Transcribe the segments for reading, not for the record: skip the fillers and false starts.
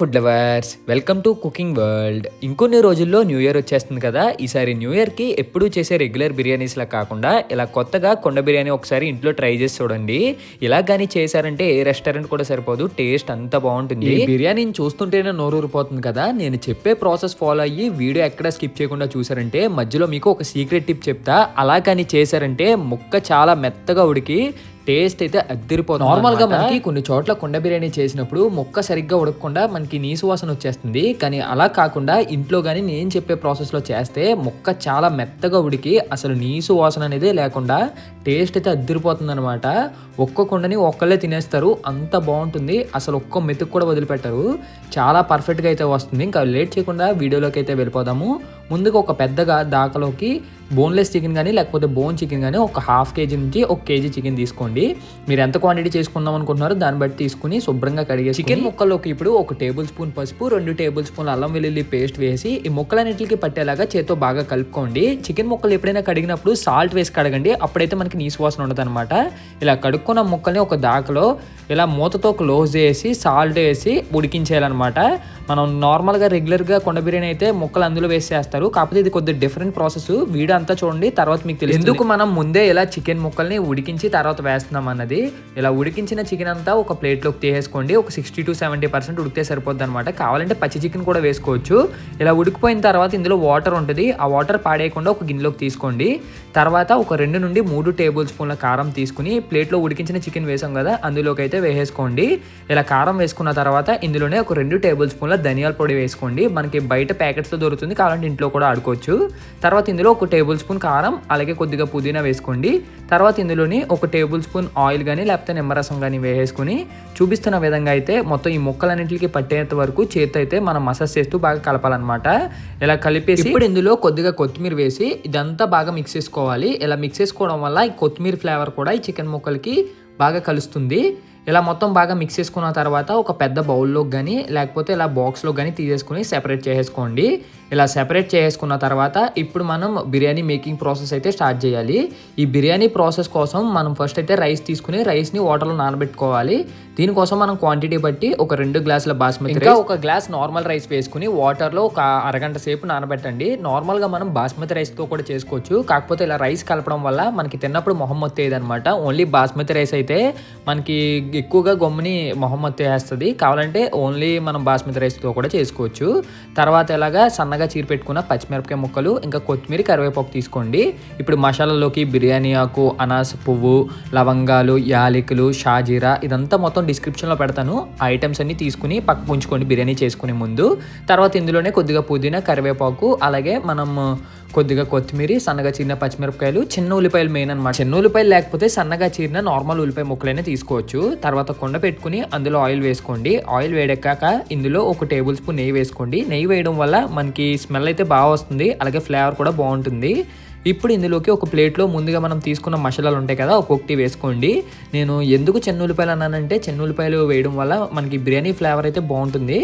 Food lovers, welcome to cooking world. ఇంకొన్ని రోజుల్లో new year వచ్చేస్తుంది కదా. ఈసారి న్యూ ఇయర్కి ఎప్పుడూ చేసే రెగ్యులర్ బిర్యానీస్లా కాకుండా ఇలా కొత్తగా కొండ బిర్యానీ ఒకసారి ఇంట్లో ట్రై చేసి చూడండి. ఇలా కానీ చేశారంటే ఏ రెస్టారెంట్ కూడా సరిపోదు, టేస్ట్ అంత బాగుంటుంది. ఈ బిర్యానీని చూస్తుంటేనే నోరూరిపోతుంది కదా. నేను చెప్పే ప్రాసెస్ ఫాలో అయ్యి వీడియో ఎక్కడ స్కిప్ చేయకుండా చూసారంటే మధ్యలో మీకు ఒక సీక్రెట్ టిప్ చెప్తా. అలా కానీ చేశారంటే ముక్క చాలా మెత్తగా ఉడికి టేస్ట్ అయితే అద్దరిపోతుంది. నార్మల్గా మనకి కొన్ని చోట్ల కొండ బిర్యానీ చేసినప్పుడు ముక్క సరిగ్గా ఉడకకుండా మనకి నీసు వాసన వచ్చేస్తుంది. కానీ అలా కాకుండా ఇంట్లో కానీ నేను చెప్పే ప్రాసెస్లో చేస్తే ముక్క చాలా మెత్తగా ఉడికి అసలు నీసు వాసన అనేది లేకుండా టేస్ట్ అయితే అద్దరిపోతుంది అనమాట. ఒక్క కొండని ఒక్కళ్ళే తినేస్తారు, అంత బాగుంటుంది. అసలు ఒక్క మెతుకు కూడా వదిలిపెట్టరు, చాలా పర్ఫెక్ట్గా అయితే వస్తుంది. ఇంకా లేట్ చేయకుండా వీడియోలోకి అయితే వెళ్ళిపోదాము. ముందుగా ఒక పెద్దగా దాకలోకి బోన్లెస్ చికెన్ కానీ లేకపోతే బోన్ చికెన్ కానీ ఒక ½ కేజీ నుంచి 1 కేజీ చికెన్ తీసుకోండి. మీరు ఎంత క్వాంటిటీ చేసుకుందాం అనుకుంటున్నారో దాన్ని బట్టి తీసుకుని శుభ్రంగా కడిగే చికెన్ ముక్కల్లోకి ఇప్పుడు 1 టేబుల్ స్పూన్ పసుపు, 2 టేబుల్ స్పూన్ల అల్లం వెల్లుల్లి పేస్ట్ వేసి ఈ ముక్కలన్నిటికి పట్టేలాగా చేత్తో బాగా కలుపుకోండి. చికెన్ ముక్కలు ఎప్పుడైనా కడిగినప్పుడు సాల్ట్ వేసి కడగండి, అప్పుడైతే మనకి నీసు వాసన ఉండదు అనమాట. ఇలా కడుక్కున్న ముక్కల్ని ఒక దాకలో ఇలా మూతతో క్లోజ్ చేసి సాల్ట్ వేసి ఉడికించేయాలన్నమాట. మనం నార్మల్గా రెగ్యులర్గా కొండ బిర్యానీ అయితే ముక్కలు అందులో వేసేస్తారు, కాకపోతే ఇది కొద్దిగా డిఫరెంట్ ప్రాసెస్. వీడియో అంతా చూడండి, తర్వాత మీకు తెలుసు ఎందుకు మనం ముందే ఇలా చికెన్ ముక్కల్ని ఉడికించి తర్వాత వేస్తున్నాం అన్నది. ఇలా ఉడికించిన చికెన్ అంతా ఒక ప్లేట్లోకి తీసేసుకోండి. ఒక 60 to 70% ఉడికితే సరిపోద్ది అనమాట. కావాలంటే పచ్చి చికెన్ కూడా వేసుకోవచ్చు. ఇలా ఉడికిపోయిన తర్వాత ఇందులో వాటర్ ఉంటుంది, ఆ వాటర్ పాడేయకుండా ఒక గిన్నెలోకి తీసుకోండి. తర్వాత ఒక 2 నుండి 3 టేబుల్ స్పూన్ల కారం తీసుకుని ప్లేట్లో ఉడికించిన చికెన్ వేసాం కదా అందులోకి అయితే వేసేసుకోండి. ఇలా కారం వేసుకున్న తర్వాత ఇందులోనే ఒక 2 టేబుల్ స్పూన్ల ధనియాల పొడి వేసుకోండి. మనకి బయట ప్యాకెట్స్లో దొరుకుతుంది, కావాలంటే ఇంట్లో కూడా ఆడుకోవచ్చు. తర్వాత ఇందులో 1 టేబుల్ స్పూన్ కారం, అలాగే కొద్దిగా పుదీనా వేసుకోండి. తర్వాత ఇందులోని 1 టేబుల్ స్పూన్ ఆయిల్ కానీ లేకపోతే నిమ్మరసం కానీ వేసుకుని చూపిస్తున్న విధంగా అయితే మొత్తం ఈ ముక్కలన్నింటికి పట్టేంత వరకు చేతి అయితే మనం మసాజ్ చేస్తూ బాగా కలపాలన్నమాట. ఇలా కలిపేసి ఇప్పుడు ఇందులో కొద్దిగా కొత్తిమీర వేసి ఇదంతా బాగా మిక్స్ చేసుకోవాలి. ఇలా మిక్స్ చేసుకోవడం వల్ల ఈ కొత్తిమీర ఫ్లేవర్ కూడా ఈ చికెన్ ముక్కలకి బాగా కలుస్తుంది. ఇలా మొత్తం బాగా మిక్స్ చేసుకున్న తర్వాత ఒక పెద్ద బౌల్లో కానీ లేకపోతే ఇలా బాక్స్లో కానీ తీసేసుకుని సెపరేట్ చేసేసుకోండి. ఇలా సెపరేట్ చేసుకున్న తర్వాత ఇప్పుడు మనం బిర్యానీ మేకింగ్ ప్రాసెస్ అయితే స్టార్ట్ చేయాలి. ఈ బిర్యానీ ప్రాసెస్ కోసం మనం ఫస్ట్ అయితే రైస్ తీసుకుని రైస్ని వాటర్లో నానబెట్టుకోవాలి. దీనికోసం మనం క్వాంటిటీ బట్టి ఒక 2 గ్లాసుల బాస్మతి రైస్, ఒక గ్లాస్ నార్మల్ రైస్ వేసుకుని వాటర్లో ఒక అరగంట సేపు నానబెట్టండి. నార్మల్గా మనం బాస్మతి రైస్తో కూడా చేసుకోవచ్చు, కాకపోతే ఇలా రైస్ కలపడం వల్ల మనకి తిన్నప్పుడు మొహం మొత్తేది అనమాట. ఓన్లీ బాస్మతి రైస్ అయితే మనకి ఎక్కువగా గమ్ముని మొహం మొత్తేస్తుంది. కావాలంటే ఓన్లీ మనం బాస్మతి రైస్తో కూడా చేసుకోవచ్చు. తర్వాత ఇలాగా సన్నగా చీర పెట్టుకున్న పచ్చిమిరపకాయ ముక్కలు, ఇంకా కొత్తిమీర, కరివేపాకు తీసుకోండి. ఇప్పుడు మసాలాలోకి బిర్యానీ ఆకు, అనాస పువ్వు, లవంగాలు, యాలకులు, షాజీరా ఇదంతా మొత్తం డిస్క్రిప్షన్లో పెడతాను. ఆ ఐటమ్స్ అన్ని తీసుకుని పక్కకు ఉంచుకోండి బిర్యానీ చేసుకునే ముందు. తర్వాత ఇందులోనే కొద్దిగా పుదీనా, కరివేపాకు, అలాగే మనం కొద్దిగా కొత్తిమీర, సన్నగా చీరిన పచ్చిమిరపకాయలు, చిన్న ఉల్లిపాయలు మెయిన్ అనమాట. చిన్న ఉల్లిపాయలు లేకపోతే సన్నగా చీరిన నార్మల్ ఉల్లిపాయ ముక్కలైనా తీసుకోవచ్చు. తర్వాత కొండ పెట్టుకుని అందులో ఆయిల్ వేసుకోండి. ఆయిల్ వేడెక్కాక ఇందులో 1 టేబుల్ స్పూన్ నెయ్యి వేసుకోండి. నెయ్యి వేయడం వల్ల మనకి స్మెల్ అయితే బాగా వస్తుంది, అలాగే ఫ్లేవర్ కూడా బాగుంటుంది. ఇప్పుడు ఇందులోకి ఒక ప్లేట్లో ముందుగా మనం తీసుకున్న మసాలాలు ఉంటాయి కదా ఒక్కొక్కటి వేసుకోండి. నేను ఎందుకు చిన్న ఉల్లిపాయలు అన్నానంటే చిన్న ఉల్లిపాయలు వేయడం వల్ల మనకి బిర్యానీ ఫ్లేవర్ అయితే బాగుంటుంది.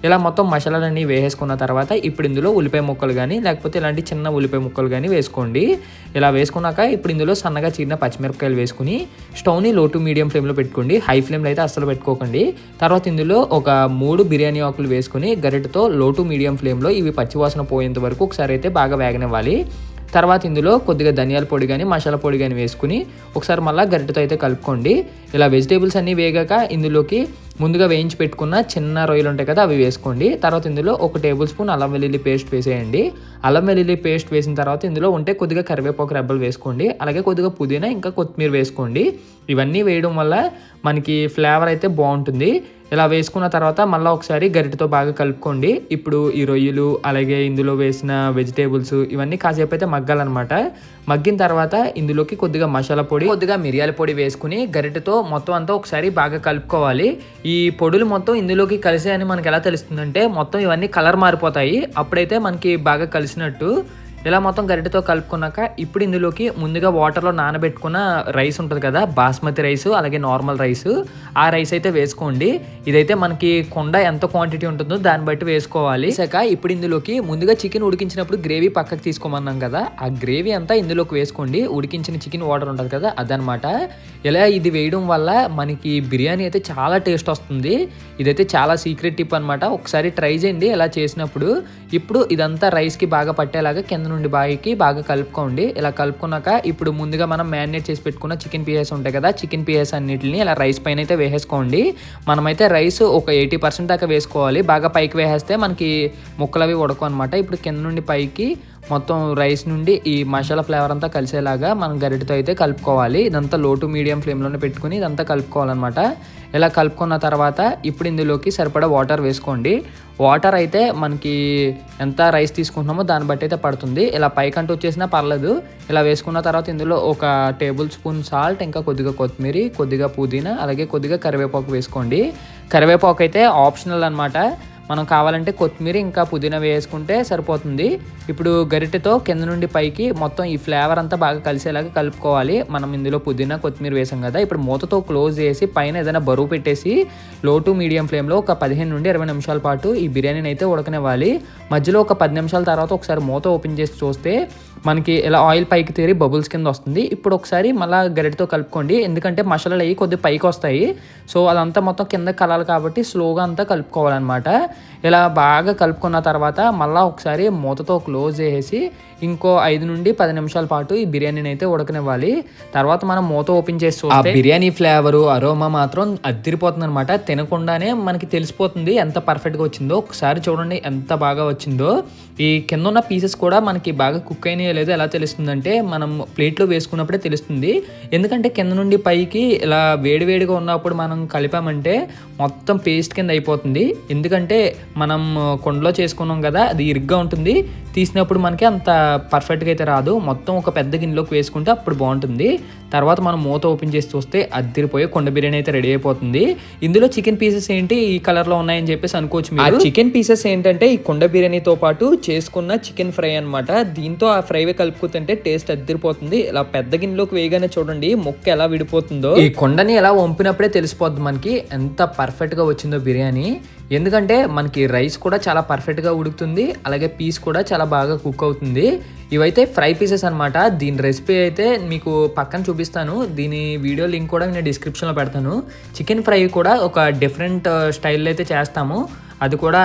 ఇలా మొత్తం మసాలాలన్నీ వేసుకున్న తర్వాత ఇప్పుడు ఇందులో ఉల్లిపాయ ముక్కలు కానీ లేకపోతే ఇలాంటి చిన్న ఉల్లిపాయ ముక్కలు కానీ వేసుకోండి. ఇలా వేసుకున్నాక ఇప్పుడు ఇందులో సన్నగా చీరిన పచ్చిమిరపకాయలు వేసుకుని స్టవ్ని లో టు మీడియం ఫ్లేమ్లో పెట్టుకోండి, హై ఫ్లేమ్లో అయితే అస్సలు పెట్టుకోకండి. తర్వాత ఇందులో ఒక 3 బిర్యానీ ఆకులు వేసుకుని గరిటతో లో టు మీడియం ఫ్లేమ్లో ఇవి పచ్చివాసన పోయేంత వరకు ఒకసారి అయితే బాగా వేగనివ్వాలి. తర్వాత ఇందులో కొద్దిగా ధనియాల పొడి కానీ మసాలా పొడి కానీ వేసుకుని ఒకసారి మళ్ళీ గరిటెతో అయితే కలుపుకోండి. ఇలా వెజిటేబుల్స్ అన్నీ వేగాక ఇందులోకి ముందుగా వేయించి పెట్టుకున్న చిన్న రొయ్యలు ఉంటాయి కదా అవి వేసుకోండి. తర్వాత ఇందులో 1 టేబుల్ స్పూన్ అల్లం వెల్లుల్లి పేస్ట్ వేసేయండి. అల్లం వెల్లుల్లి పేస్ట్ వేసిన తర్వాత ఇందులో ఉంటే కొద్దిగా కరివేపాకు రెబ్బలు వేసుకోండి, అలాగే కొద్దిగా పుదీనా, ఇంకా కొత్తిమీర వేసుకోండి. ఇవన్నీ వేయడం వల్ల మనకి ఫ్లేవర్ అయితే బాగుంటుంది. ఇలా వేసుకున్న తర్వాత మళ్ళీ ఒకసారి గరిటెతో బాగా కలుపుకోండి. ఇప్పుడు ఈ రొయ్యలు అలాగే ఇందులో వేసిన వెజిటేబుల్స్ ఇవన్నీ కాసేపు అయితే మగ్గాలన్నమాట. మగ్గిన తర్వాత ఇందులోకి కొద్దిగా మసాలా పొడి, కొద్దిగా మిరియాల పొడి వేసుకుని గరిటెతో మొత్తం అంతా ఒకసారి బాగా కలుపుకోవాలి. ఈ పొడులు మొత్తం ఇందులోకి కలిసాయని మనకి ఎలా తెలుస్తుందంటే మొత్తం ఇవన్నీ కలర్ మారిపోతాయి, అప్పుడైతే మనకి బాగా కలిసినట్టు. ఇలా మొత్తం గరిటెతో కలుపుకున్నాక ఇప్పుడు ఇందులోకి ముందుగా వాటర్లో నానబెట్టుకున్న రైస్ ఉంటుంది కదా, బాస్మతి రైస్ అలాగే నార్మల్ రైస్, ఆ రైస్ అయితే వేసుకోండి. ఇదైతే మనకి కుండ ఎంత క్వాంటిటీ ఉంటుందో దాన్ని బట్టి వేసుకోవాలి. ఇప్పుడు ఇందులోకి ముందుగా చికెన్ ఉడికించినప్పుడు గ్రేవీ పక్కకు తీసుకోమన్నాం కదా, ఆ గ్రేవీ అంతా ఇందులోకి వేసుకోండి. ఉడికించిన చికెన్ వాటర్ ఉంటుంది కదా అదనమాట. ఇలా ఇది వేయడం వల్ల మనకి బిర్యానీ అయితే చాలా టేస్ట్ వస్తుంది. ఇదైతే చాలా సీక్రెట్ టిప్ అనమాట. ఒకసారి ట్రై చేయండి ఇలా చేసినప్పుడు. ఇప్పుడు ఇదంతా రైస్కి బాగా పట్టేలాగా కింద నుండి బాయికి బాగా కలుపుకోండి. ఇలా కలుపుకున్నాక ఇప్పుడు ముందుగా మనం మ్యారినేట్ చేసి పెట్టుకున్న చికెన్ పీసెస్ ఉంటాయి కదా, చికెన్ పీసెస్ అన్నిటిని ఇలా రైస్ పైన అయితే వేసేసుకోండి. మనమైతే రైస్ ఒక 80% దాకా వేసుకోవాలి. బాగా పైకి వేసేస్తే మనకి ముక్కలు అవి ఉడకవు అనమాట. ఇప్పుడు కింద నుండి పైకి మొత్తం రైస్ నుండి ఈ మసాలా ఫ్లేవర్ అంతా కలిసేలాగా మనం గరిటెతో అయితే కలుపుకోవాలి. ఇదంతా లో టు మీడియం ఫ్లేమ్లోనే పెట్టుకుని ఇదంతా కలుపుకోవాలన్నమాట. ఇలా కలుపుకున్న తర్వాత ఇప్పుడు ఇందులోకి సరిపడా వాటర్ వేసుకోండి. వాటర్ అయితే మనకి ఎంత రైస్ తీసుకుంటున్నామో దాన్ని బట్టి అయితే పడుతుంది. ఇలా పైకంటూ వచ్చేసినా పర్లేదు. ఇలా వేసుకున్న తర్వాత ఇందులో ఒక టేబుల్ స్పూన్ సాల్ట్, ఇంకా కొద్దిగా కొత్తిమీర, కొద్దిగా పుదీనా, అలాగే కొద్దిగా కరివేపాకు వేసుకోండి. కరివేపాకు అయితే ఆప్షనల్ అనమాట. మనం కావాలంటే కొత్తిమీర ఇంకా పుదీనా వేసుకుంటే సరిపోతుంది. ఇప్పుడు గరిటెతో కింద నుండి పైకి మొత్తం ఈ ఫ్లేవర్ అంతా బాగా కలిసేలాగా కలుపుకోవాలి. మనం ఇందులో పుదీనా కొత్తిమీర వేసాం కదా, ఇప్పుడు మూతతో క్లోజ్ చేసి పైన ఏదైనా బరువు పెట్టేసి లో టు మీడియం ఫ్లేమ్లో ఒక 15 నుండి 20 నిమిషాల పాటు ఈ బిర్యానీని అయితే ఉడకనివ్వాలి. మధ్యలో ఒక 10 నిమిషాల తర్వాత ఒకసారి మూత ఓపెన్ చేసి చూస్తే మనకి ఇలా ఆయిల్ పైకి తేరి బబుల్స్ కింద వస్తుంది. ఇప్పుడు ఒకసారి మళ్ళీ గరిటెతో కలుపుకోండి, ఎందుకంటే మసాలాలు అవి కొద్దిగా పైకి వస్తాయి. సో అదంతా మొత్తం కింద కలాలి కాబట్టి స్లోగా అంతా కలుపుకోవాలన్నమాట. ఇలా బాగా కలుపుకున్న తర్వాత మళ్ళీ ఒకసారి మూతతో క్లోజ్ చేసి ఇంకో 5 నుండి 10 నిమిషాల పాటు ఈ బిర్యానీని అయితే ఉడకనివ్వాలి. తర్వాత మనం మూత ఓపెన్ చేసి చూస్తే బిర్యానీ ఫ్లేవరు అరోమా మాత్రం అదిరిపోతుంది అనమాట. తినకుండానే మనకి తెలిసిపోతుంది ఎంత పర్ఫెక్ట్గా వచ్చిందో. ఒకసారి చూడండి ఎంత బాగా వచ్చిందో. ఈ కింద ఉన్న పీసెస్ కూడా మనకి బాగా కుక్ అయినాయో లేదో ఎలా తెలుస్తుందంటే మనం ప్లేట్లో వేసుకున్నప్పుడే తెలుస్తుంది. ఎందుకంటే కింద నుండి పైకి ఇలా వేడివేడిగా ఉన్నప్పుడు మనం కలిపామంటే మొత్తం పేస్ట్ కింద అయిపోతుంది. ఎందుకంటే మనం కుండలో చేసుకున్నాం కదా, అది ఇరుగ్గా ఉంటుంది. తీసినప్పుడు మనకి అంత పర్ఫెక్ట్గా అయితే రాదు. మొత్తం ఒక పెద్ద గిన్నెలోకి వేసుకుంటే అప్పుడు బాగుంటుంది. తర్వాత మనం మూత ఓపెన్ చేసి చూస్తే అద్దిరిపోయే కుండ బిర్యానీ అయితే రెడీ అయిపోతుంది. ఇందులో చికెన్ పీసెస్ ఏంటి ఈ కలర్లో ఉన్నాయని చెప్పేసి అనుకోవచ్చు మీరు. చికెన్ పీసెస్ ఏంటంటే ఈ కుండ బిర్యానీతో పాటు చేసుకున్న చికెన్ ఫ్రై అనమాట. దీంతో ఆ ఫ్రైవే కలుపుకుంటే టేస్ట్ అద్దిరిపోతుంది. ఇలా పెద్ద గిన్నెలోకి వేయగానే చూడండి ముక్క ఎలా విడిపోతుందో. ఈ కుండని ఎలా వంపినప్పుడే తెలిసిపోద్ది మనకి ఎంత పర్ఫెక్ట్గా వచ్చిందో బిర్యానీ. ఎందుకంటే మనకి రైస్ కూడా చాలా పర్ఫెక్ట్గా ఉడుకుతుంది, అలాగే పీస్ కూడా చాలా బాగా కుక్ అవుతుంది. ఇవైతే ఫ్రై పీసెస్ అనమాట. దీని రెసిపీ అయితే మీకు పక్కన చూపిస్తాను. దీని వీడియో లింక్ కూడా నేను డిస్క్రిప్షన్లో పెడతాను. చికెన్ ఫ్రై కూడా ఒక డిఫరెంట్ స్టైల్లో అయితే చేస్తాము. అది కూడా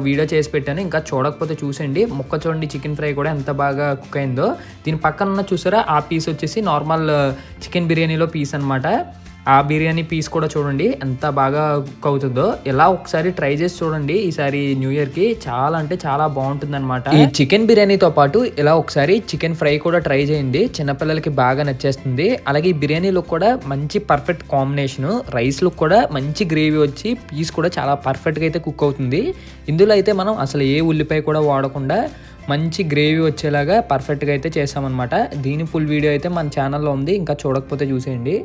వీడియో చేసి పెట్టాను, ఇంకా చూడకపోతే చూసండి. ముక్క చూడండి చికెన్ ఫ్రై కూడా ఎంత బాగా కుక్ అయిందో. దీని పక్కన ఉన్న చూసారా ఆ పీస్ వచ్చేసి నార్మల్ చికెన్ బిర్యానీలో పీస్ అనమాట. ఆ బిర్యానీ పీస్ కూడా చూడండి ఎంత బాగా కుక్ అవుతుందో. ఇలా ఒకసారి ట్రై చేసి చూడండి ఈసారి న్యూ ఇయర్కి. చాలా అంటే చాలా బాగుంటుంది అనమాట. ఈ చికెన్ బిర్యానీతో పాటు ఇలా ఒకసారి చికెన్ ఫ్రై కూడా ట్రై చేయండి, చిన్నపిల్లలకి బాగా నచ్చేస్తుంది. అలాగే ఈ బిర్యానీలో కూడా మంచి పర్ఫెక్ట్ కాంబినేషను. రైస్లో కూడా మంచి గ్రేవీ వచ్చి పీస్ కూడా చాలా పర్ఫెక్ట్గా అయితే కుక్ అవుతుంది. ఇందులో అయితే మనం అసలు ఏ ఉల్లిపాయ కూడా వాడకుండా మంచి గ్రేవీ వచ్చేలాగా పర్ఫెక్ట్గా అయితే చేసామన్నమాట. దీని ఫుల్ వీడియో అయితే మన ఛానల్లో ఉంది, ఇంకా చూడకపోతే చూసేయండి.